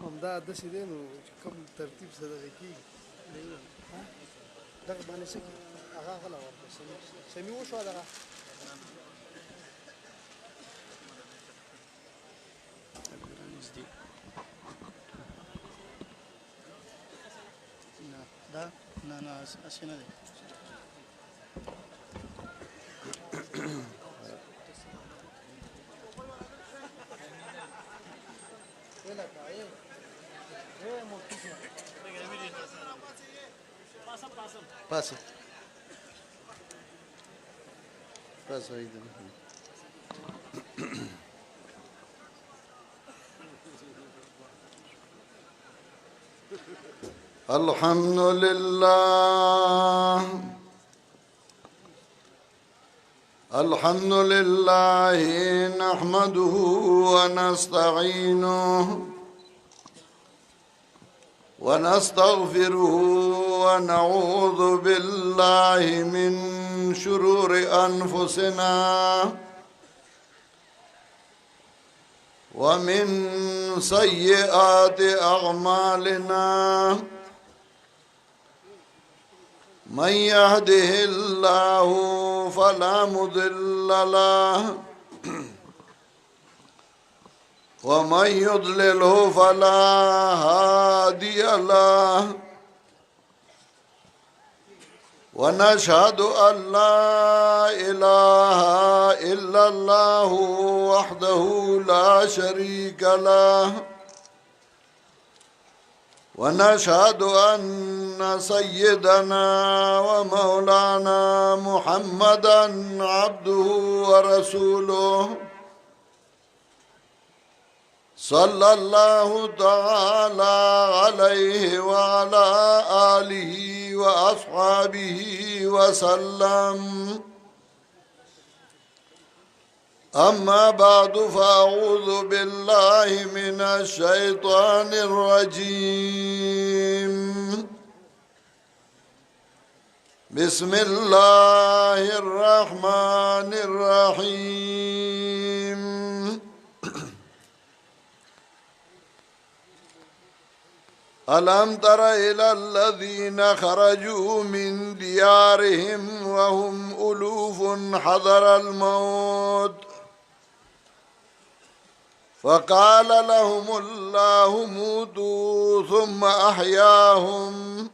همدا داسې دی نو چې کوم ترتیب څه دغه کېږي دغه باندې څه کېږي هغه غله ورکړه سمي وشوه دغه دا نه اسې نه دی Passa. Passa aí. الحمد لله الحمد لله نحمده ونستعينه ونستغفره ونعوذ بالله من شرور أنفسنا ومن سيئات أعمالنا من يهده الله فلا مضل له ومن يضلله فلا هادي له ونشهد أن لا إله إلا الله وحده لا شريك له ونشهد أن سيدنا ومولانا محمدا عبده ورسوله صلى الله تعالى عليه وعلى آله وأصحابه وسلم أما بعد فأعوذ بالله من الشيطان الرجيم بسم الله الرحمن الرحيم ألم تر إلى الذين خرجوا من ديارهم وهم ألوف حذر الموت فقال لهم الله موتوا ثم أحياهم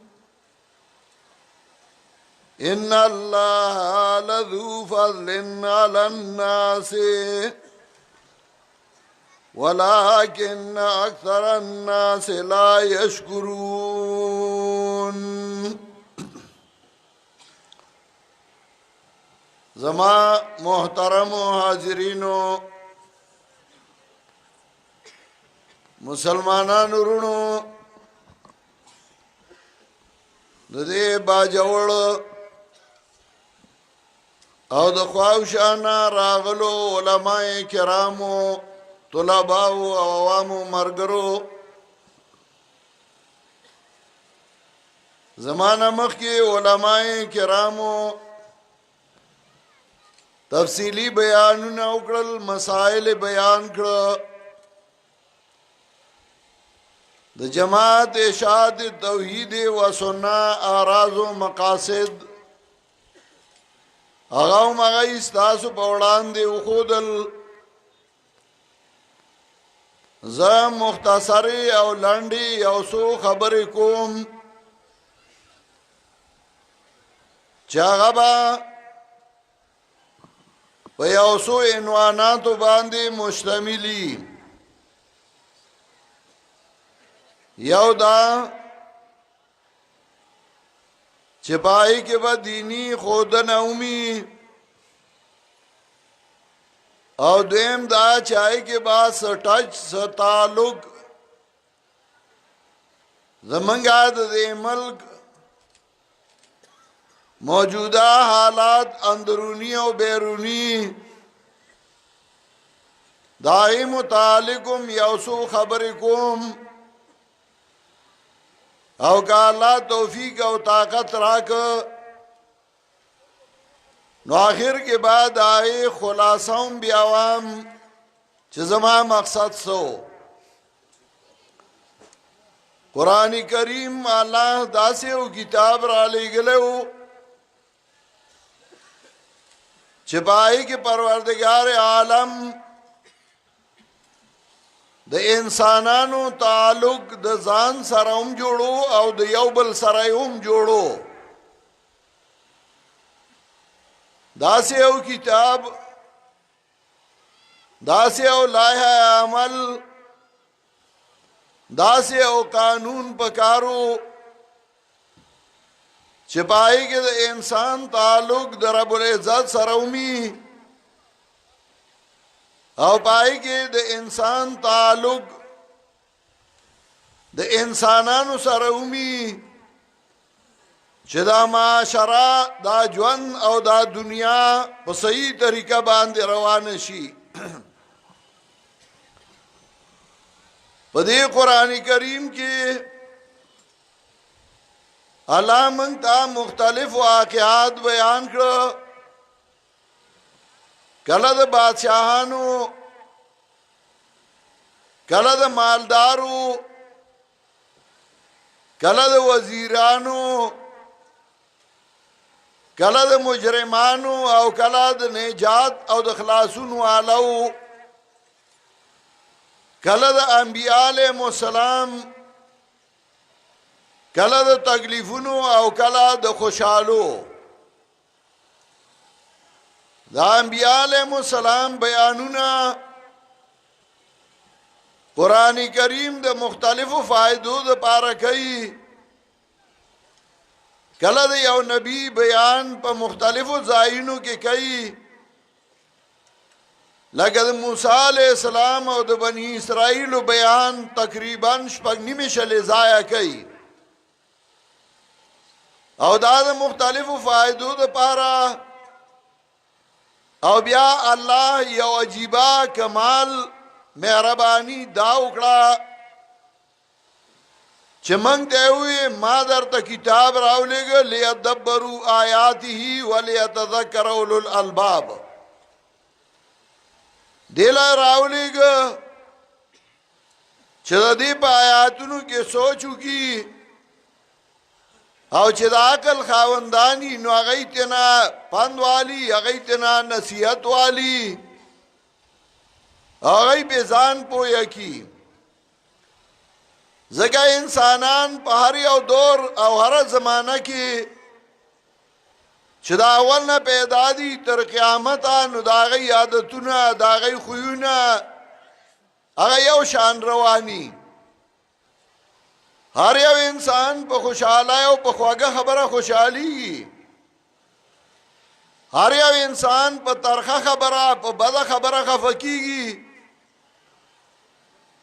إن الله لذو فضل على الناس ولكن أكثر الناس لا يشكرون زما محترم حاضرینو مسلمانانو ورونو د دې باجوړ او د خواوشانا راغلو علماء کرامو طلباء او عوام مرګرو زمانہ مخکې علماء کرامو تفصیلی بیانونه وکړل مسائل بیان کړل د جماعت ارشاد توحید و سنت اراز و مقاصد هغه مغه استاسو په وړاندې وخودل زه مختصری او لنډی او سو خبرې کوم چې هغه به په یو څو عنواناتو باندې مشتملي یو دا چې پای کې به دینی خودنه اومي او دویم دا چای کې با سټچ تعلق زمنګا د ملک موجوده حالات اندرونی او بیرونی دای متعلقم یوسو خبر کوم او که الله توفیق او طاقت راک نو آخر کے بعد آئے خلاصاؤں بیاوام چې زما مقصد سو قرآن کریم الله داسې یو کتاب را لېږلی چې پای کې پروردگار عالم د انسانانو تعلق د ځان سره هم جوړو او د یو بل سره هم جوړو داسې یو کتاب داسې یو لایحه عمل داسې یو قانون پکارو چې پای کې د انسان تعلق د رب العزت سره ومي او پای کې د انسان تعلق د انسانانو سره ومي چې دا معاشره دا ژوند او دا دنیا په صحیح طریقه باندې روان شي په دې قرآن کریم کې الله موږ ته مختلف واقعات بیان کړو کله د بادشاہانو کله د مالدارو کله د وزیرانو کله د مجرمانو او کله د نجات او د خلاصون والو کله د انبیاء علیهم السلام کله د تکلیفونو او کله د خوشحالو د انبیاء علیهم السلام بیانونه قرآن کریم د مختلفو فائدو د پاره کوي کله د یو نبی بیان په مختلفو ځایونو کې کوي لکه د موسی علیہ السلام او د بنی اسرائیل بیان تقریبا شپږ نیمه شلې ځای کوي او دا د مختلفو فائدو د پاره او بیا الله یو عجیبه کمال مهربانی دا وکړه چې موږ ته وې ما درته کتاب راولېږه لیدبروا آیاته ولیتذکر اولو الالباب دیلا راولېږه چې د دې په آیاتونو کې سوچ وکړي او چې د عقل خاوندانی نو هغه تینا پند والی هغه تینا نصیحت والی هغه به ځان پوهه کی ځکه انسانان په هر یو دور او هر زمانہ کې چې دا اول نه پیدا دي تر قیامت نو دا غي عادتونه دا غي خوونه هغه یو شان رواني هر یو انسان په خوشاله او په خواږه خبره خوشحالي هر یو انسان په ترخه خبره په بده خبره خفقيږي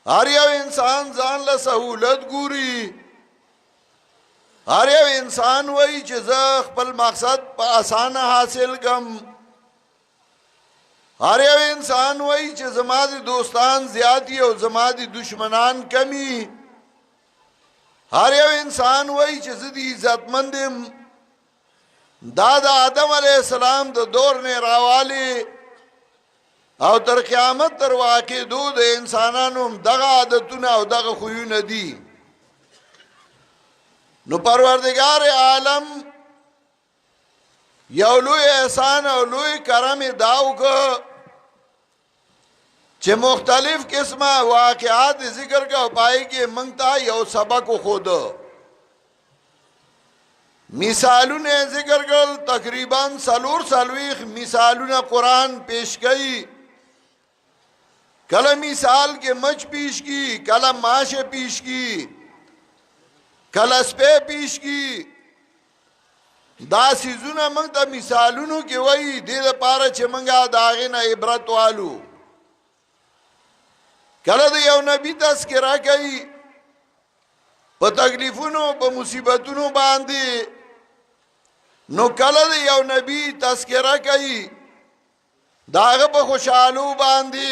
هر یو انسان ځان له سہولت ګوري هر یو انسان وای چې زه خپل مقصد په اسانه حاصل کم هر یو انسان وای چې زما دي دوستان زیاتی او زما دي دشمنان کمی هر یو انسان وای چې زدي عزتمندم دا د آدم علیہ السلام د دور نه راواله او تر قیامت تر واقع د انسانانو دغه عادتونه او دغه خوونه دي نو پروردگار عالم یو لوی احسان او لوی کرم داوګه چې مختلف قسمه واقعات ذکر کا پای کې منګتا یو سبق خود مثالونه ذکر کړل تقریبا سلوخ مثالونه قران پیش کړي کله مثال کې مچ پیش کی کله ماشه پیش کی کله سپه پیش کی دا سيزونه موږ ته مثالونو کې وایي د لپاره چې موږ داغه نه عبرت والو کله د یو نبی تذکرہ کوي په تکلیفونو په مصیبتونو باندې نو کله د یو نبی تذکرہ کوي داغه په خوشحالو باندې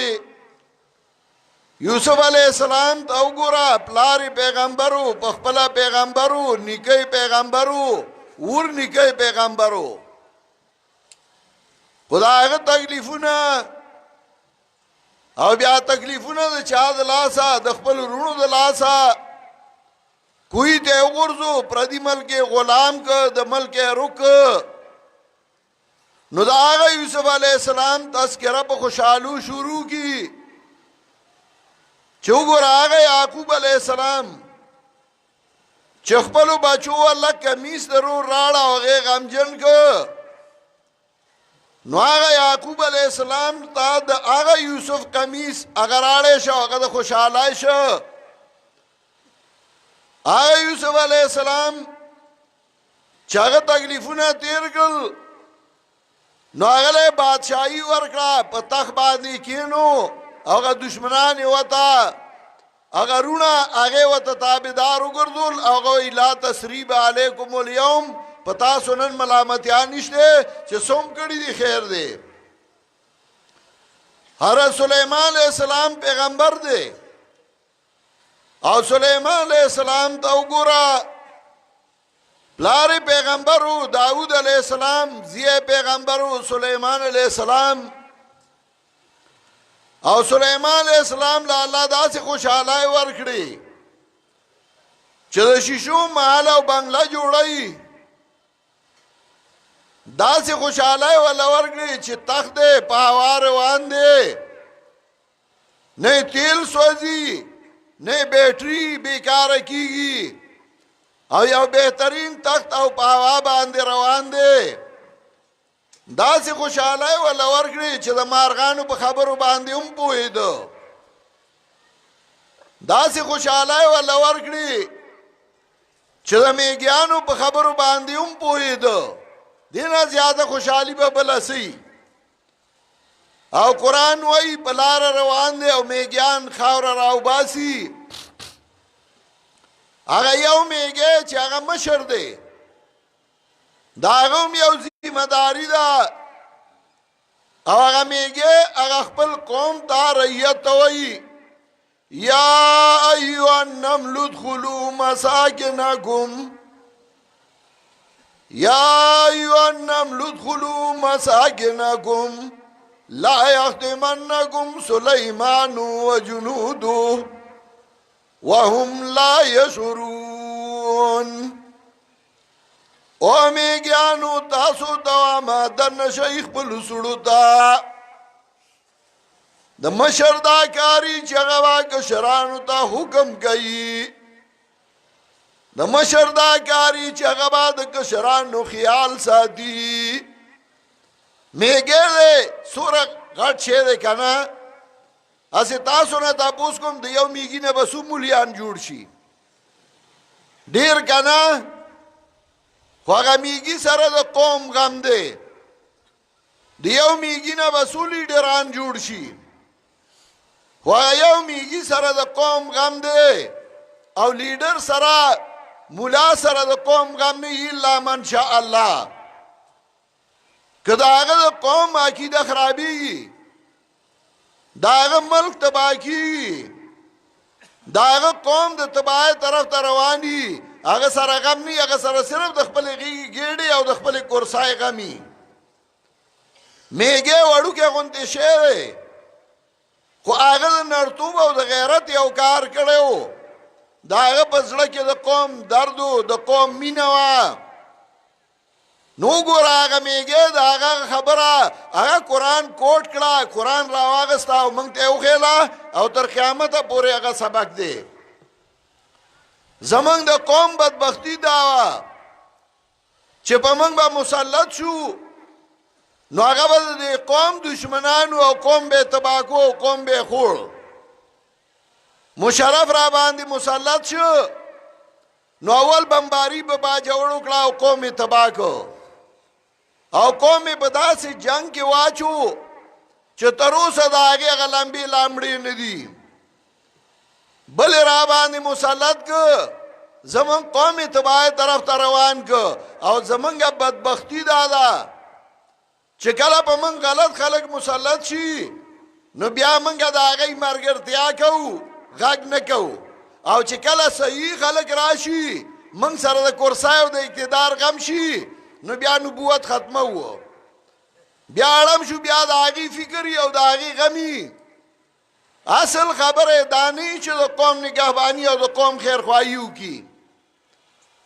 یوسف علیہ السلام ته وګوره پلار پیغمبرو پخپل پیغمبرو نیکي پیغمبرو ور نیکي پیغمبرو خدایغه تکلیفونه او بیا تکلیفونه د چا د لاسه د خپل رونو د لاسه کوئی ته وګرځو پردي ملک غلام ک د ملک رک نو دا هغه یوسف علی السلام تذکرہ په خوشالو شروع کی چوغور هغه یعقوب علی السلام چې خپل بچو الله کمیس درو راړه هغه غمجن ک نو هغه یعقوب علی السلام ته د هغه یوسف کمیس اگر راړې شو هغه د خوشاله شو هغه یوسف علی السلام چې هغه تکلیفونه تیر کړل نو هغه بادشاہي ورکړه په تخت باندې کینو هغه دشمنان وتا هغه رونه هغه وته تابعدار وګرځول هغه لا تسریب علیکم اليوم پتا سنن ملامتیا نشته چې سوم کړي دي خیر دی حضرت سلیمان علیہ السلام پیغمبر دی او سلیمان علیہ السلام ته وګوره پلار پیغمبرو داود علیہ السلام زیه پیغمبرو سلیمان علیہ السلام او سلیمان علیہ السلام لا الله داسې خوشاله ورکړي چې د شیشو محل او بنگله جوړي داسې خوشاله ولا ورکړي چې تخت په هوا روان دی نه تیل سوځي نه بیټري بیکاره کیږي او یو بهترین تخت او په هوا باندې روان دی داسې خوشاله ولا ورکړي چې د مارغانو په خبرو باندې هم پوهېدو داسې خوشاله ولا ورکړي چې د میګیانو په خبرو باندې هم پوهېدو دینه زیاده خوشحالي به بل سي او قران وای بلار روان دی او میګیان خاور راو باسي هغه یو میګه چې هغه مشر دی دا هم یو ذمہ داری ده او هغه میګه هغه خپل قوم ته رعیت وای یا ایها النمل ادخلوا مساکنکم یا ایها النمل ادخلوا مساکنکم لا يخدمنكم سليمان وجنوده وهم لا يشعرون او میگیانو تاسو دوام دن شیخ پلسوڑو تا د مشر دا کاری چغوا کشرانو تا حکم کئی د مشر دا کاری چغوا د کشرانو خیال ساتی میگه ده سورا غٹ شه ده کنا اسی تاسو نه تاسو کوم د یو میگی نه بسو مولیان جوړ شي ډیر کنا خو هغه میگی سره د قوم غم ده د یو میگی نه بسو لیډران جوړ شي خو یو میگی سره د قوم غم ده او لیډر سره مولا سره د قوم غم نه الا من شاء الله کدا هغه قوم عقیده خرابېږي دا هغه ملک تباہ کیږي دا هغه قوم د تباہ طرف ته رواني هغه سره غم نه هغه سره صرف د خپل ګېډې او د خپل کورسای غمي میګه وړو کې غونډه شه خو هغه نرتوب او د غیرت یو کار کړو دا هغه پسړه کې د قوم درد او د قوم مینوا نو ګور هغه میګه دا هغه خبره هغه قران کوټ کړه قران راواغستا او مونږ ته وخېلا او تر قیامت پورې هغه سبق دی زمونږ د قوم بدبختی دا چې په مونږ به مسلط شو نو هغه به د قوم دشمنانو او قوم به تباکو او قوم به خور مشرف را باندې مسلط شو نو اول بمباری به باجوړو کړه او قوم تباکو او قوم په داسې جنگ کې واچو چې تر اوسه دا هغه غلمبي لامړي نه دي بل را باندې مسلط ک زمون قوم تباہ طرف ته روان ک او زمونږه بدبختی دا چې کله په من غلط خلک مسلط شي نو بیا مونږه دا هغه مرګرتیا کوو غږ نه کوو او چې کله صحیح خلک راشي مونږ سره د کورسای او د اقتدار غم شي نو بیا نبوت ختمه وو بیا علم شو بیا د هغه فکر او د هغه غمی اصل خبره دانی چې د قوم نگهبانی او د قوم خیرخواهی وکړي.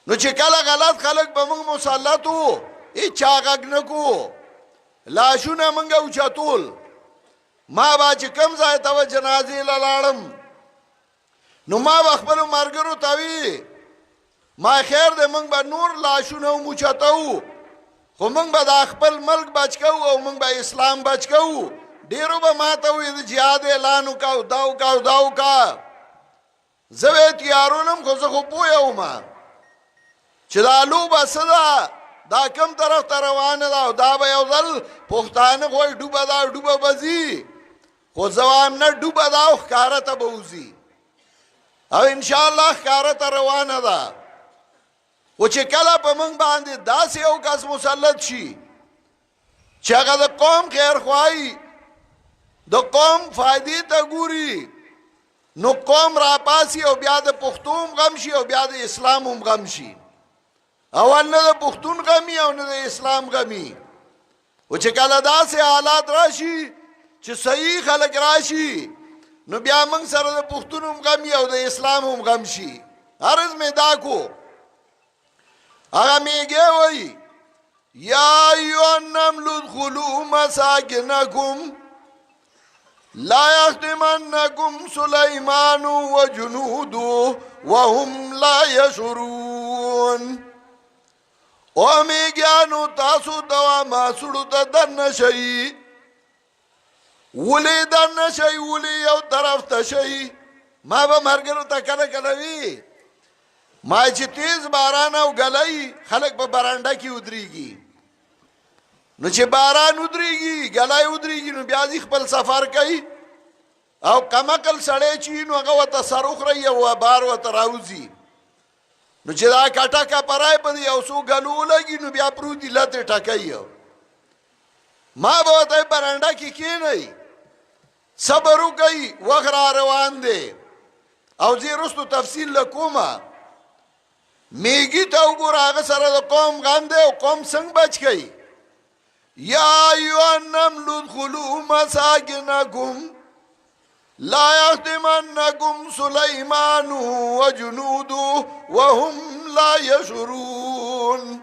نو چې کله غلط خلک به موږ مسلط وو هیچا غږ نه کوو، لاشونه موږ اوچتول. ما به چې کوم ځای ته به جنازې له لاړم نو ما به خپلو ملګرو ته وي ما خیر دی موږ به نور لاشونه هم اوچتوو خو موږ به د خپل ملک بچ کوو او موږ به اسلام بچ کوو. ډیرو به ما ته وي د جهاد اعلان وکړو دا وکړو دا وکړه. زه به یې تیارولم خو زه خو پوه وم چې دا لوبه څه ده، دا کم طرف ته روانه ده او دا به یو ځل پښتانه غواړي ډوبه ده ډوبه به ځي. خو زه وایم نه ډوبه ده او ښکاره ته به وځي او انشاءالله ښکاره ته روانه ده. خو چې کله په موږ باندې داسې یو کس مسلط شي چې هغه د قوم خیرخواهي د قوم فائدې ته ګوري نو قوم راپاسي او بیا د پښتو هم غم شي او بیا د اسلام هم غم شي. اول نه د پښتون غمي او نه د اسلام غمي. او چې کله داسې حالات راشي چې صحیح خلک راشي نو بیا موږ سره د پښتون هم غمي او د اسلام هم غم شي. عرض مې دا کو هغه میږي وایي یا ایها النمل ادخلوا مساکنکم لا يخدمنكم سليمان وجنوده وهم لا يشعرون. او میگیانو تاسو دوا ما سړو ته دن شي ولې دن شي ولې یو طرف ته شي. ما به مرګرو ته کله کله وی ما چې تیز باران او غلای خلک په برانډه کې ودرېږي نو چې باران ودرېږي غلای ودرېږي نو بیا ځي خپل سفر کوي او کمکل سړی چې نو هغه ورته سر وخوري او بار ورته راوځي نو چې دا کټکه پرای په یو څو غلو لګي نو بیا پروت دی لته ټکایي. ما به ته برانډه کې کینای صبر وکي وغرا روان دي او زه رستو تفصیل لکوما میږي ته وګوره هغه سره د قوم غم دی او قوم څنګه بچ کی. یا ایها النمل ادخلوا مساکنکم لا يخدمنكم سليمان وجنوده وهم لا يشعرون.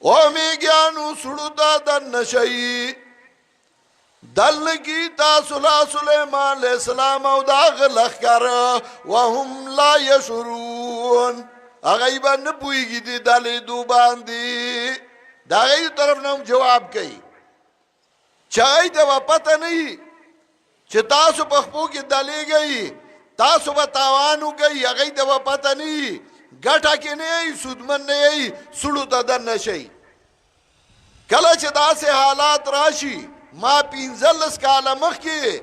او میگیانو سړو ته دن شي دل کی تاسو لا سليمان عليه السلام او دا غلخر وهم لا يشعرون. هغه باندې پويږي دي دلې دو باندې دا غي طرف نوم جواب کوي چای ته پته نه چې تاسو په خپل کې دلېږئ تاسو به تاوان وکړئ هغه ته پته نه ګټه کې نه سودمن نه سړو ته دن شي. کله چې داسې حالات راشي ما 15 کاله مخکې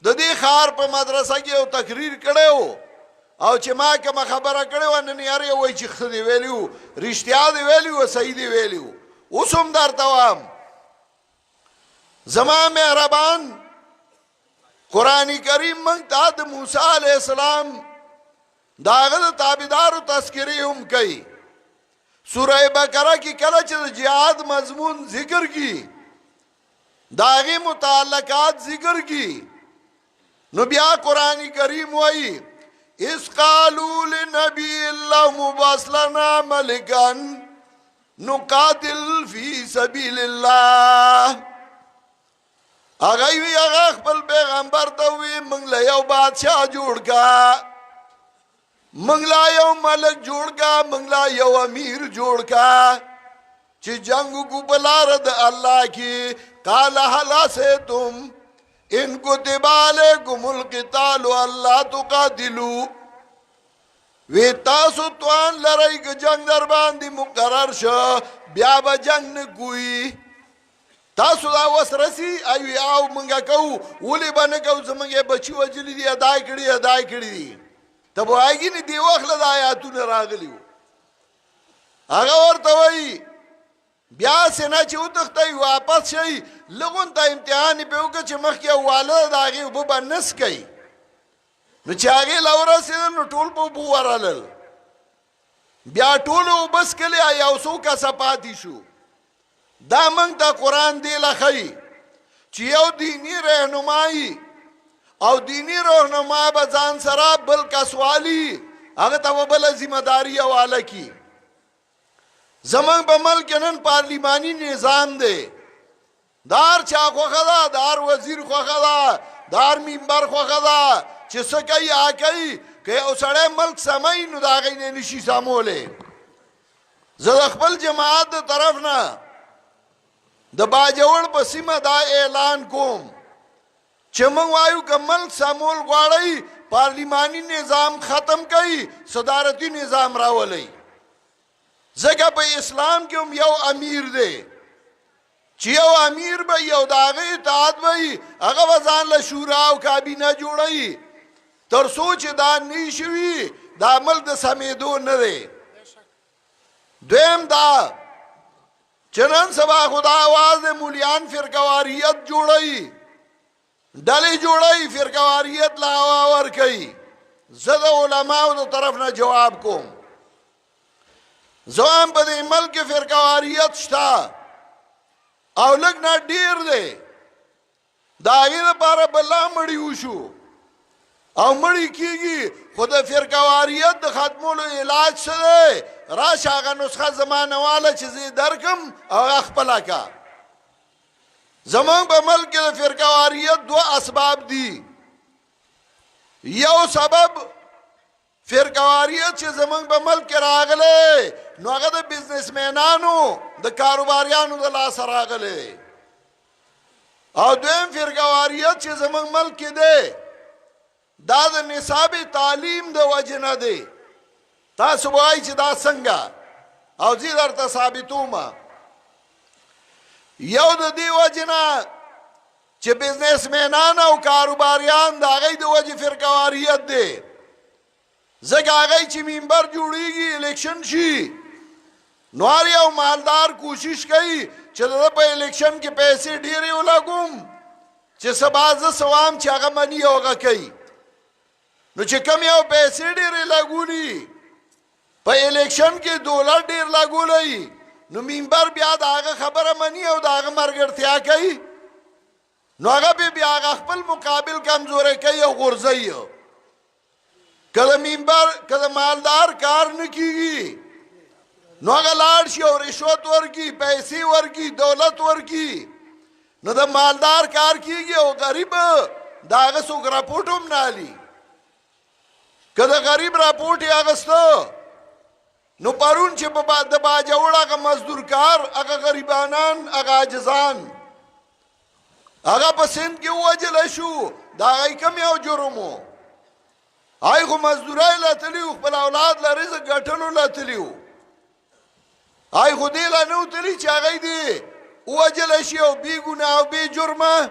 د دې ښار په مدرسه کې یو تقریر کړو او چې ما کوم خبره کړو نن یاري وای چې خدي ویلو رښتیا دی ویلو صحیح دی ویلو. اوس هم درته وایم زما مهربان قرآن کریم موږ ته د موسی علیه السلام داغه د تابعدارو تذکرې هم کوي. سوره بقره کې کله چې د جهاد مضمون ذکر کی داغه متعلقات ذکر کی نو بیا قرآن کریم وایي اس قالوا لنبي الله مبعث لنا ملكا نقاتل في سبيل الله. هغه وی هغه خپل پیغمبر ته وی موږ له یو بادشاہ جوړ کا موږ له یو ملک جوړ کا موږ له یو امیر جوړ کا چې جنگ کو بلار د الله کی. قال هل اسيتم ان كتب عليكم القتال الا تقاتلوا. وی تاسو توان لرای که جنگ در باندې مقرر شو بیا به جنگ نه کوي. تاسو دا وسرسي ایو او منګه کو ولې باندې کو زمونږه بچي وجلی دی اداي کړی دي ته وایي نه دی وخت د آیاتونه راغلیو. هغه ورته وایي بیا سینا چې وتختای واپس شي لغون ته امتحان په وکړه چې مخکې والد هغه وب نس کوي نو چې هغه لور سره نو ټول په بو ورالل بیا ټول وبس کلی یو څو کا صفاتی شو. دا موږ ته قران دی لخی چې یو دینی رهنمایي او دینی راهنما به ځان سره بل کسوالی هغه ته بل ذمہ داری حواله کی. زمنګ په ملک نن پارلیمانی نظام دی، دار چا خوخه ده، دار وزیر خوخه ده، دار منبر خوخه ده چې څه کوي هغه کوي. که یو سړی ملک سموي نو د هغې نه نشي سمولی. زه د خپل جماعت د طرف نه د باجوړ په سیمه دا اعلان کوم چې موږ وایو که ملک سمول غواړئ پارلیمانی نظام ختم کوي، صدارتی نظام راولئ. ځکه په اسلام کې هم یو امیر دی چې یو امیر به یو د هغې اطاعت به هغه به ځان له شورا او کابینه جوړوي. تر څو چې دا نه شوي دا ملک د سمېدو نه دی. دویم دا چې نن سبا خو دا آواز د مولیان فرقواریت جوړوي، ډلې جوړوي، فرقواریت له هوا ورکوي. زه د علماو د طرف نه جواب کوم. زه هم په دې ملک کې فرقواریت شته او لږ نه ډېر دی. د هغې لپاره به لا مړي وشو او مړی کیږي، خو د فرقواریت د ختمولو علاج څه دی؟ راشه هغه نسخه زمانه واله چې زه درکم او هغه خپله که. زمونږ په ملک کې د فرقواریت دوه اسباب دي. یو سبب فرقواریت چې زمونږ په ملک کې راغلی نو هغه د بزنسمینانو د کاروباریانو د لاسه راغلی. او دویم فرقواریت چې زمونږ ملک کې دی دا د نصاب تعلیم د وجه نه دی. تاسو وایئ چې دا څنګه، او زه درته ثابتوم. یو د دې وجه نه چې بزنسمینان او کاروباریان د هغې د وجې فرقواریت دی. ځکه هغې چې منبر جوړیږي الیکشن شي نو هر یو مالدار کوشش کوي چې د ده په الیکشن کې پیسې ډېرې ولګوم چې سبا زه سوام چې هغه مني او هغه کوي. نو چې کم یو پیسې ډېرې لګولي په الیکشن کې $1 ډېر لګولی نو منبر بیا د هغه خبره مني او د هغه ملګرتیا کوي. نو هغه بیا هغه خپل مقابل کمزوری کوي او غورځوي. که د منبر که د مالدار کار نه کیږي نو هغه لاړ شي او رشوت ورکي، پیسې ورکي، دولت ورکي، نو د مالدار کار کیږي او غریب د هغه څوک راپورټ هم نه الي. که د غریب راپورټ یې اخیسته نو پرون چې د باجوړ هغه مزدور کار، هغه غریبانان، هغه عاجزان هغه په سند کې ووژلی شو، د هغې کم یو جرم و؟ هغې خو مزدورۍ له تلي وو، خپل اولاد له رزق ګټلو له تلي وو. هغې خو دې له نه و تلي چې هغې دې ووژلی شي او بې ګناه او بې جرمه،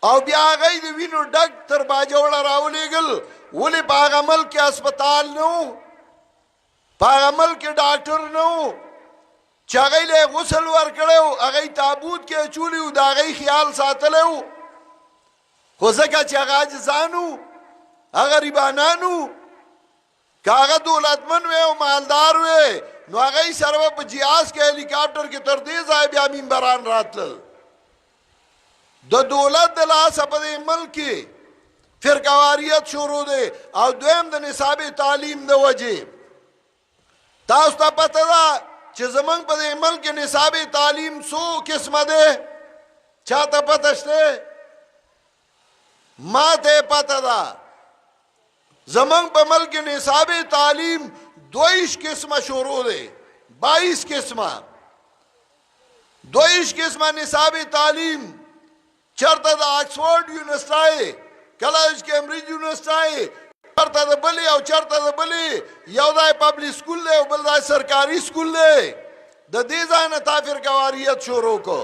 او بیا هغې د وینو ډک تر باجوړه راولېږل. ولې په هغه ملک کې هسپتال نه و، په هغه ملک کې ډاکټر نه و چې هغې له یې غسل ورکړی و، هغې تابوت کې اچولی و، د هغې خیال ساتلی و. خو ځکه چې هغه عاجزان و، هغه غریبانان و، که هغه دولتمن وی او مالدار وی نو هغې سره به په جهاز کې هلیکاپټر کې تر دې ځایه بیا منبران راتلل. د دولت د لاسه په دې ملک کې فرقواریت شروع دی. او دویم د نصاب تعلیم د وجې. تاسو ته پته ده چې زمونږ په دې ملک کې نصاب تعلیم څو قسمه دی؟ چا ته پته شته؟ ما ته پته ده. زمونږ په ملک کې نصاب تعلیم 22 قسمه شروع دی. 22 قسمه 22 قسمه نصاب تعلیم. چرته د آکسفورډ یونیورسټۍ، کله کیمبریج یونیورسټۍ، چرته د بلې او چرته د بلې، یو ځای پبلک سکول دی او بل ځای سرکاري سکول دی. د دې ځای نه تا فرقواریت شروع کو.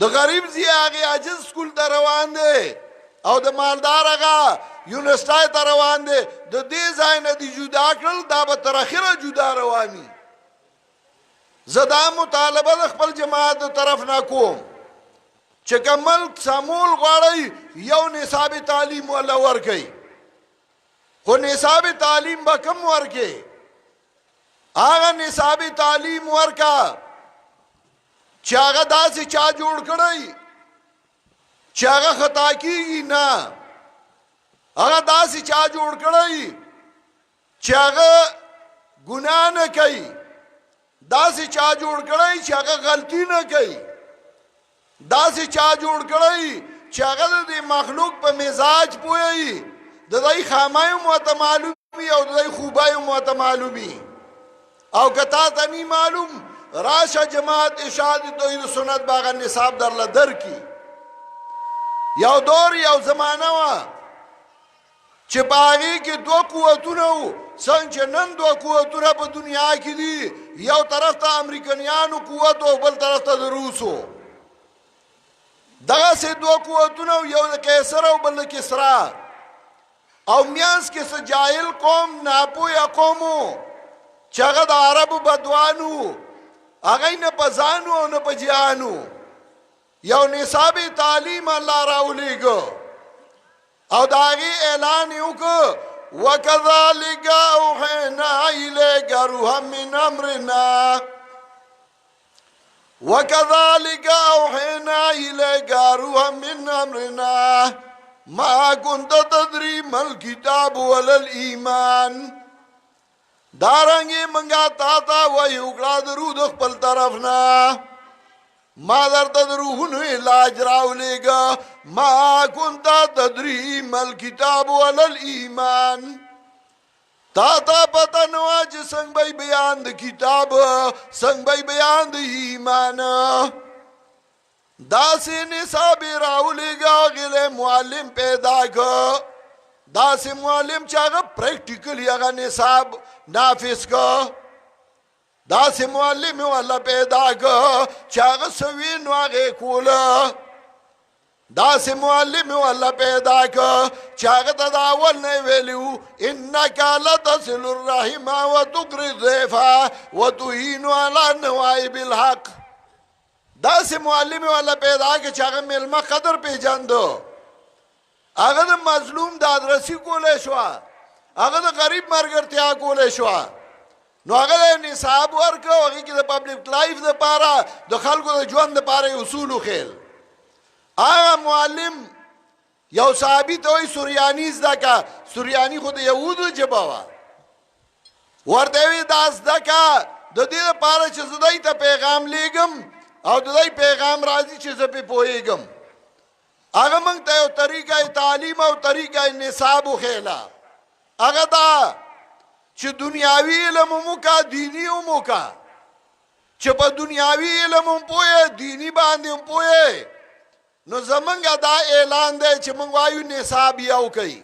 د غریب ځای هغې عاجز سکول ته روان دی او د مالدار هغه یونیورسټۍ ته روان دی. د دې ځای نه دې جدا کړل، دا به تر اخره جدا رواني. زه دا مطالبه د خپل جماعت د طرف نه کوم چې که ملک سمول غواړئ یو نصاب تعلیم وله ورکئ. خو نصاب تعلیم به کم ورکئ؟ هغه نصاب تعلیم ورکا چې هغه داسې چا جوړ کړی چې هغه خطا کیږي نه هغه داسې چا جوړ کړی چې هغه ګناه نه کوي داسې چا جوړ کړی چې هغه غلطي نه کوي داسې چا جوړ کړی چې هغه د مخلوق په مزاج پوهیږي د دای خامای مو ته معلومي او د دای خوبای مو ته معلومي او کتا ته نی معلوم راشه جماعت ارشاد توحید سنت باغ نصاب درله درکی یو دور یو زمانہ وا چې باغی کې دوه قوتونه وو څنګه چې نن دوه قوتونه په دنیا کې دي یو طرف ته امریکایانو قوت او بل طرف ته د روسو دغه سه دوه قوتونه یو د قیصر او بل د کسرا او میانس کې څه جاهل قوم ناپوهه قومو چې هغه د عربو بدوانو هغه نه پزانو او نه پجانو یو نصاب تعلیم الله راولېګو او داغي اعلان وکړ وکذالک اوحینا الیک روحا من امرنا وكذلك أوحينا إليك روحا من أمرنا ما كنت تدري ما الكتاب ولا الإيمان دارنگی منگا تاتا وحی اکڑا درود خپل طرفنا ما در تدروحنو علاج راولے گا ما كنت تدري ما الكتاب ولا الإيمان تا پتا نوا چې څنګه به بیان د کتاب څنګه به بیان د ایمان داسې نصاب راولېګا غله معلم پیدا کو داسې معلم چې هغه پریکټیکلی هغه نصاب نافذ کو داسې معلم ولا پیدا کو چې هغه سوي نو هغه کوله داسې معلم ولا پیدا کو چې هغه د اول نه ویلو انک لتصل الرحم وتقري الضيف وتهين على نوائب الحق داسې معلم ولا پیدا کو چې هغه ملما قدر پیژاندو هغه د مظلوم د ادرسي کولای شو هغه د غریب مرګرتیا کولای شو نو هغه نصاب ورکو هغه کې د پبلک لایف د پاره د خلکو د ژوند د پاره اصول خېل آغا معلم یو صحابی توی سوریانی زدکا سوریانی خود یهودو جباوا وردوی دا زدکا دو دید پارا چه زدائی تا پیغام لیگم او ددائی پیغام رازی چه زپی پوئیگم آغا منگ تا یو طریقہ تعلیم او طریقہ نصاب خیلا آغا دا چه دنیاوی علمو کا دینی امو کا چه پا دنیاوی علمو پوئے دینی باندیم پوئے نو زمنگا دا اعلان دے چې منگ وایو نصاب یو کئی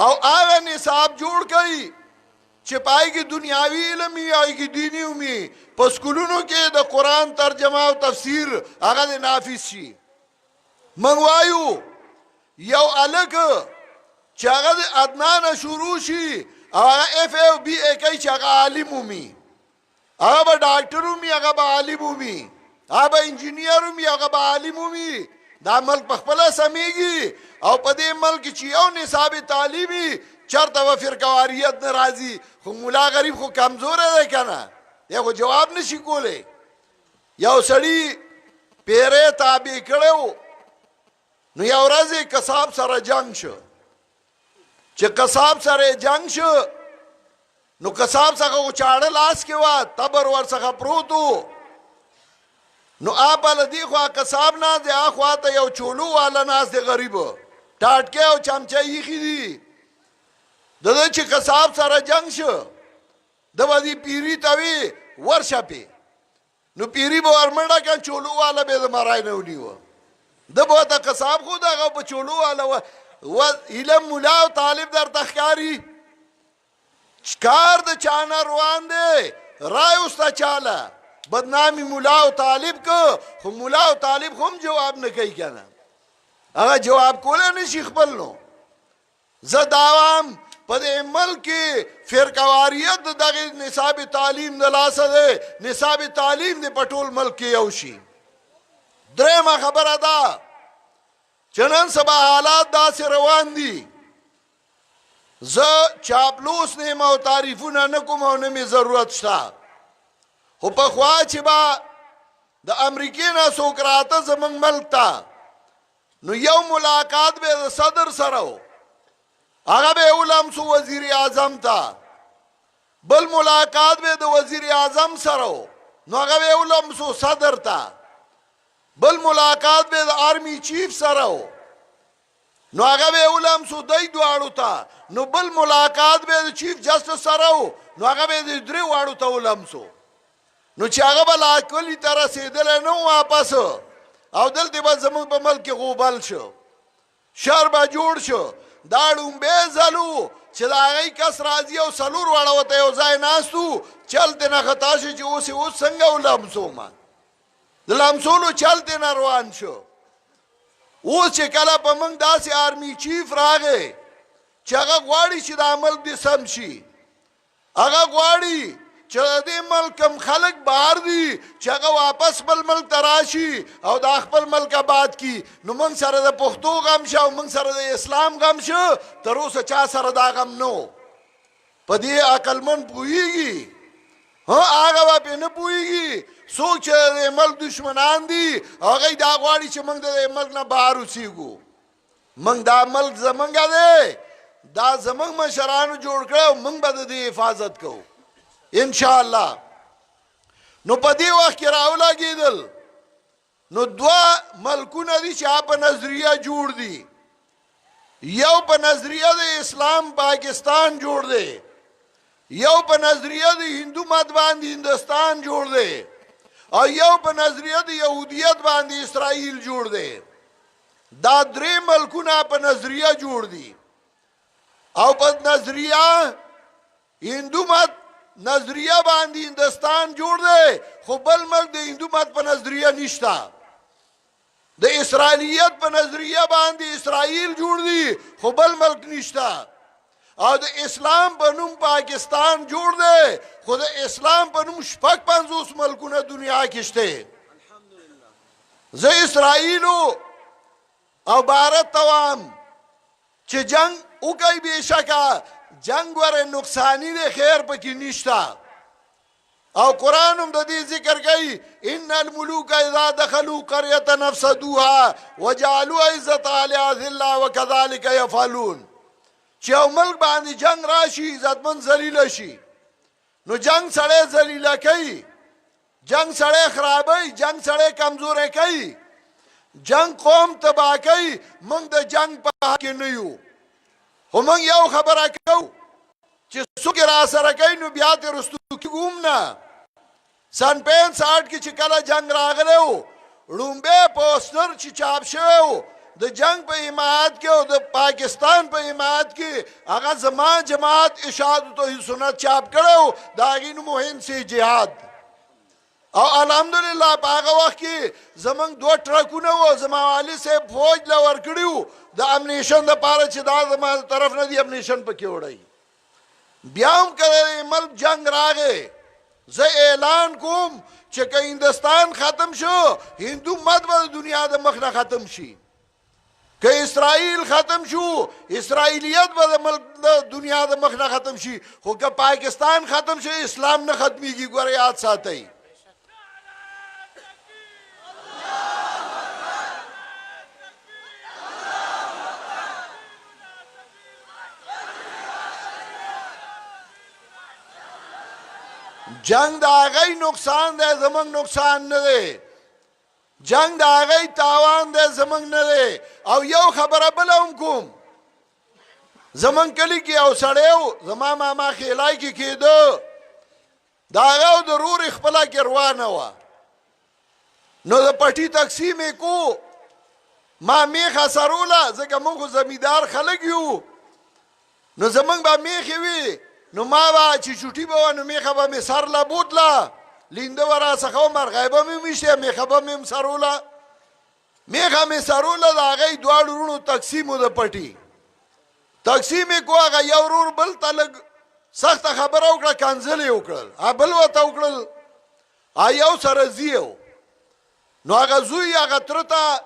او آغا نصاب جوڑ کئی چې پائی کی دنیاوی علمی آئی کی دینی امی پس کلونو کے دا قرآن ترجمہ و تفسیر آغا دے نافذ شی منگ وایو یو علک چې آغا دے ادنان شروع شی آغا ایف او بی اے کئی چې آغا عالم امی آغا با ڈاکٹر امی آغا با عالم امی آبا انجینیرم یا غبا عالمومی دا ملک پخپلا سمیگی او پا دے ملک چیو نصاب تعلیمی چرتا و فرقواریت نرازی خو مولا غریب خو کمزور ہے کنا یا خو جواب نشی کولے یو سڑی پیرے تابع کڑیو نو یو رازی قصاب سر جنگ شو چه قصاب سر جنگ شو نو قصاب سر چاڑل آس کے واد تبر ور سر پروتو نو آبال دی خواہ قصاب ناز دی آخواہ تا یو چولو والا ناز دی غریب ٹاٹکے او چمچائی خی دی دا چی قصاب سارا جنگ شو دا دی پیری تاوی ورشا پی نو پیری با ورمنڈا کن چولو والا بے دا مرائی نونی و دا با تا قصاب خود آگا با چولو والا و علم مولا و طالب در تخکاری چکار دا چانا روان دے رائے استا چالا بدنامی مولا و طالب کو خو مولا و طالب خو هم جواب نکی کنا اگا جواب کولا نشی خبلنو زداوام پد ملکی فرقواریت داغی نصاب تعلیم دلاسا دے نصاب تعلیم دے پٹول ملکی یوشی درما خبر دا چنن سبا حالات دا سے روان دی ز چاپلوس نیم او تعریفونا نکم او نمی ضرورت شتا خو پخوا چې با د امریکې نه څوک راته زمونږ ملک ته نو یو ملاقات به د صدر سره و هغه به ولمسو وزیر اعظم ته بل ملاقات به د وزیر اعظم سره و نو هغه به ولمسو صدر ته بل ملاقات به د آرمی چیف سره و نو هغه به ولمسو دای دواړو ته نو بل ملاقات به د چیف جسټس سره و نو هغه به د درې واړو ته ولمسو نو چې هغه به لا کلی ته رسېدلی نه واپس او دلته به زموږ په ملک کې غوبل شو شر به جوړ شو دا ړومبی ځل و چې د هغې کس راځي او څلور واړه ورته یو ځای ناست و چل ترې خطا شي چې اوس یې اوس څنګه ولمسومه د لمسولو چل ترې روان شو اوس چې کله په موږ داسې آرمی چیف راغی چې هغه غواړي چې دا ملک دې سم شي هغه غواړي چې د دې ملک کم خلک بهر دي چې هغه واپس بل ملک ته راشي او دا خپل ملک آباد کي نو موږ سره د پښتو غم شه او موږ سره د اسلام غم شه تر اوسه چا سره دا غم نو په دې عقلمند پوهېږي هغه به پرې نه پوهېږي څوک چې د ملک دشمنان دي هغوی دا غواړي چې موږ د دې ملک نه بهر اوسېږو موږ دا ملک زموږ دی دا زموږ مشرانو جوړ کړی او موږ به د دې حفاظت کوو انشاءالله نو په دې وخت کې راولګېدل نو دوه ملکونه دي چې په نظریه جوړ دي یو په نظریه د اسلام پاکستان جوړ دی یو په نظریه د هندو مت باندې هندوستان جوړ دی او یو په نظریه د یهودیت باندې اسرائیل جوړ دی دا درې ملکونه په نظریه جوړ دي او په نظریه هندو مت نظریه باندې هندوستان جوړ دی خو بل ملک د هندو مت په نظریه نشته د اسرائیلیت په نظریه باندې اسرائیل جوړ دی خو بل ملک نشته او د اسلام په نوم پاکستان جوړ دی خو د اسلام په نوم شپږ 50 ملکونه دنیا کې شته زه اسرائیلو او بھارت توام چې جنگ وکړي بېشکه جنگ ور نقصانی دی خیر پکې نشته او قرآن هم د دې ذکر کوي ان الملوک اذا دخلوا قريه نفسدوها وجعلوا عزت اهلها ذلا وكذلك يفعلون چې یو ملک باندې جنگ راشي عزتمن ذلیل شي نو جنگ سړی ذلیله کوي جنگ سړی خرابوي جنگ سړی کمزوری کوي جنگ قوم تباه کوي موږ د جنگ په حق کې نه یو خو موږ یو خبره کوو چې څوک را سره کوي نو بیا ترې رستو کېږو نه سن 65 کې چې کله جنگ راغلی و ړومبی پوسټر چې چاپ شوی و د جنگ په حمایت کې او د پاکستان په حمایت کې هغه زما جماعت اشاعت توحید سنت چاپ کړی و د هغې نوم و هند سے جهاد او الحمدلله په هغه وخت کې زمونږ 2 ټرکونه و زما والي صاحب فوج له ورکړي وو د امنیشن دپاره چې دا زما طرف نه دي امنیشن پکې وړی بیا هم که ملک جنگ راغی زه اعلان کوم چې که هندوستان ختم شو هندو مت به د دنیا د مخ نه ختم شي که اسرائیل ختم شو اسرائیلیت به د ملک د دنیا د مخ نه ختم شي خو که پاکستان ختم شي اسلام نه ختمیږي ګوره یاد ساتئ جنگ دا آغای نقصان ده زمان نقصان نده جنگ دا آغای تاوان ده زمان نده او یو خبره بلهم کوم زمان کلی که او سڑیو زمان ماما خیلای که که ده دا آغاو دا رور اخپلا که روانه و نو دا پٹی تقسیم کو ما میخ سرولا زکه مونږ زمیدار خلک یو نو زمونږ به میخې وي نو ما به چې چوټي به وه نو میخه به مې سر له بوتله لینده به راڅخه و مرغۍ به مې ویشتې میخه به مې سروله میخه مې سروله د هغې دواړو وروڼو تقسیم و د پټي تقسیم یې کو هغه یو ورور بل ته لږ سخته خبره وکړه کنځل یې وکړل بل ورته وکړل یو سره زی نو هغه زوی هغه تره ته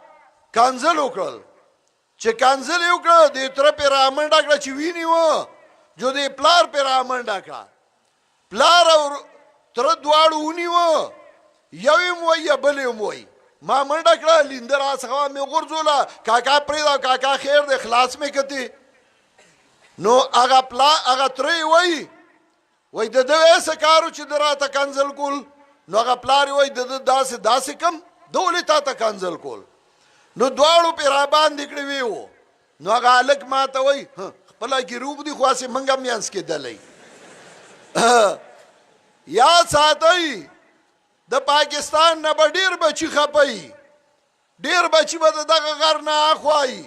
کنځل وکړل چې کنځل یې وکړه د تره پې رامنډه کړه چې ویني جو دې پلار پې رامنډه کړه پلار او تره دواړو ونیوه یو یې م وایي یا بل یې م وایي ما منډه کړه لینده راڅخه مې غورځوله کاکا پرېږده کاکا خیر دی خلاص مې کتې نو هغه ترې وایي د ده څه کار و چې د راته کنځل کول نو هغه پلار یې وایي د ده داسې کم ده ولې تا ته کنځل کول نو دواړو پې راباندې کړې وې و نو هغه هلک ما ته وایي خپله کې روغ دي خو هسې موږ هم منځ کې دلی یاد ساتئ د پاکستان نه به ډېر بچي خپئ ډېر بچي به د دغه غر نه اخوایي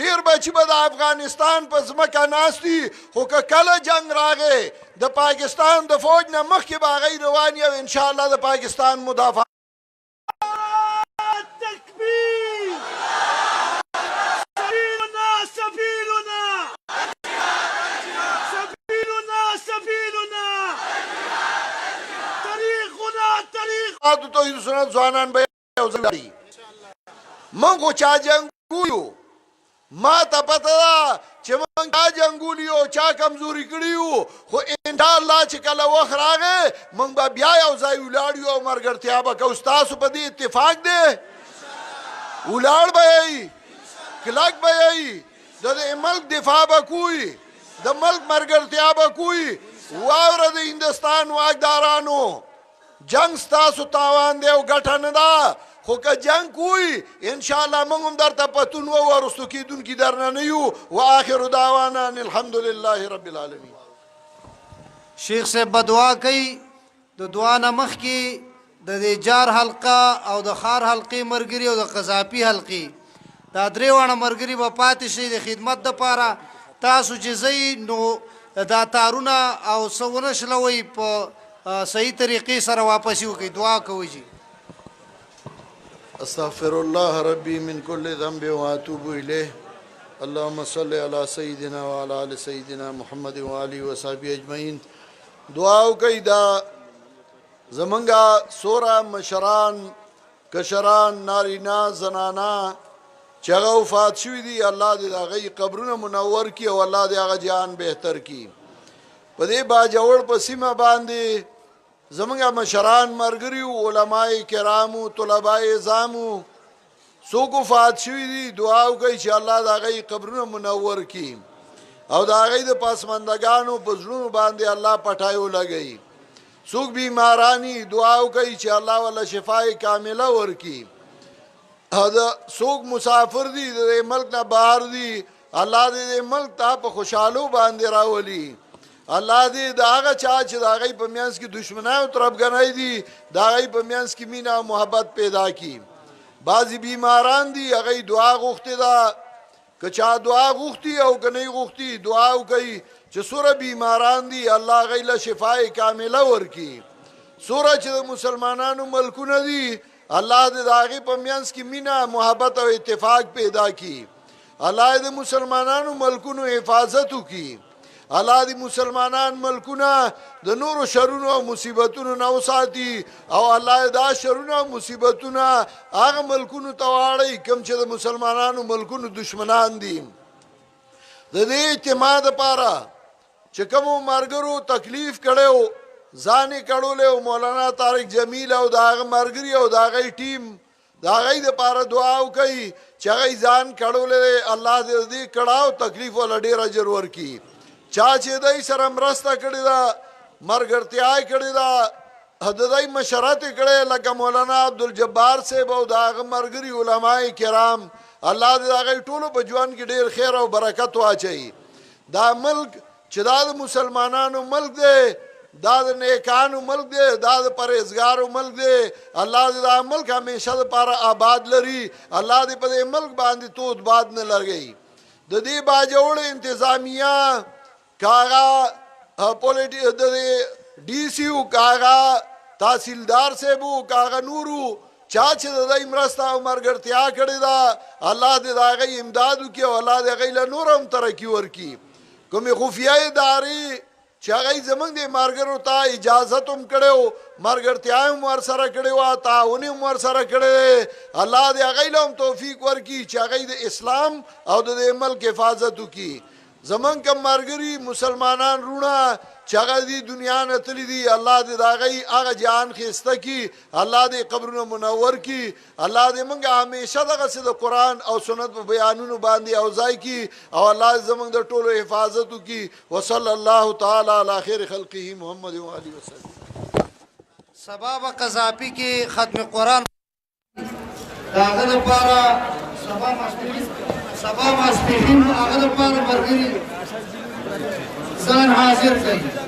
ډېر بچي به د افغانستان په ځمکه ناست دي خو که کله جنګ راغی د پاکستان د فوج نه مخکې به هغوی روان یو انشاءالله د پاکستان مدافع تکبیر توحید سنت ځوانان به یو ځای موږ خو چا جنګو یو ما ته پته ده چې موږ چا جنګولي یو چا کمزوري کړي یو خو انشاءالله چې کله وخت راغی موږ به بیا یو ځای ولاړ یو او ملګرتیا به کوو ستاسو په دې اتفاق دی ولاړ به یئ کلک به یئ د دې ملک دفاع به کوئ د ملک ملګرتیا به کوئ واوره د هندوستان واکدارانو جنگ ستاسو تاوان دی او ګټه نه ده خو که جنگ کوئ انشاءالله موږ هم درته پتون وو وروستو کېدونکي درنه نه یو واخر دعوانا ان الحمدلله رب العالمین شیخ صاحب به دعا کوي د دعا نه مخکې د دې جار حلقه او د خار حلقې ملګري او د قذافي حلقې دا درې واړه ملګري به پاتې شي د خدمت دپاره تاسو چې ځئ نو دا تارونه او څه ونه شلوئ په صحیح طریقې سره واپسی وکړئ دعا کوئ جی استغفر الله ربي من كل ذنب واتوب اليه اللهم صل على سيدنا وعلى ال سيدنا محمد وآله وصحبه اجمعين دعا وکړئ دا زمونږه سوره مشران کشران نارینا زنانا چې هغه وفات شوي دي الله دې د هغوی قبرونه منور کړي او الله دې هغه جهان بهتر کړي په دې باجوړ په سیمه باندې زمونږه مشران ملګري وو علماء کرامو طلباء ظامو څوک وفات شوي دي دعا وکړئ چې الله د هغوی قبرونه منور کړي او د هغوی د پسماندګانو په زړونو باندې الله پټای ولګوي څوک بیمارانی دعا وکړئ چې الله ولا شفای کامله ورکړي څوک مسافر دي د ملک نه بهر دي الله دې ملک ته په خوشحالو باندې راولي الله دې د هغه چا چې د هغوی په منځ کې دشمنۍ او تربګنۍ دي د هغوی په منځ کې مینه او محبت پیدا کړي بعضې بیماران دي هغوی دعا غوښتې ده که چا دعا غوښتي او که نه غوښتي دعا وکړي چې څومره بیماران دي الله هغوی له شفای کامله ورکړي څومره چې د مسلمانانو ملکونه دي الله دې د هغې په منځ کې مینه محبت او اتفاق پیدا کړي الله د مسلمانانو ملکونو حفاظت وکړي الله دې مسلمانان ملکونه د نورو شرونو او مصیبتونو نه وساتي او الله دا شرونه او مصیبتونه هغه ملکونو ته واړوي کوم چې د مسلمانانو ملکونو دشمنان دي د دې اجتماع دپاره چې کومو ملګرو تکلیف کړی ځان یې کړولی او مولانا طارق جمیل او د هغه ملګري او د هغوی ټیم د هغوی دپاره دعا وکړئ چې هغوی ځان کړولی دی الله دې دې کړاو تکلیف والا ډېر اجر ورکړي چا چې دای سره مرسته کړې ده ملګرتیا یې کړې ده د دای مشرت یې کړې لکه مولانا عبدالجبار صاحب او د هغه ملګري علماء کرام الله دې د هغوی ټولو په ژوند کې ډېر خیر او برکت واچوي دا ملک چې دا د مسلمانانو ملک دی دا د نیکانو ملک دی دا د پرهیزګارو ملک دی الله دې دا ملک همیشه دپاره آباد لري الله دې په دې ملک باندې تود باد نه لګوي د دې باجوړ انتظامیه کاغا D C کاغا تحصیلدار صاحبو کاغا نورو چا چې د دای مرسته او مرګرتیا کړې ده الله دې د هغوی امداد وکړي او الله دې هغوی له نور هم ترقي ورکړي کومې خفیه ادارې چې هغوی زموږ د ملګرو ته اجازت هم کړی و ملګرتیا هم ورسره کړې وه تعاون هم ورسره کړی الله دې هغوی له هم توفیق ورکړي چې هغوی د اسلام او د دې ملک حفاظت وکړي زمون کم مرګري مسلمانان رونه چې هغه دې دنیا نه تللی دي الله دې د هغوی هغه جهان ښایسته کي الله دې قبرونه منور کي الله دې موږ همیشه دغسې د قرآن او سنت په بیانونو باندې اوځای کي او الله دې زموږ د ټولو حفاظت وکړي وصلی الله تعالی علی خیر خلقه محمد و آله وسلم سبا به قذافي کې ختم قرآن د هغه دپاره سبا ماسپښین هغه دپاره ملګري ځان حاضر کړي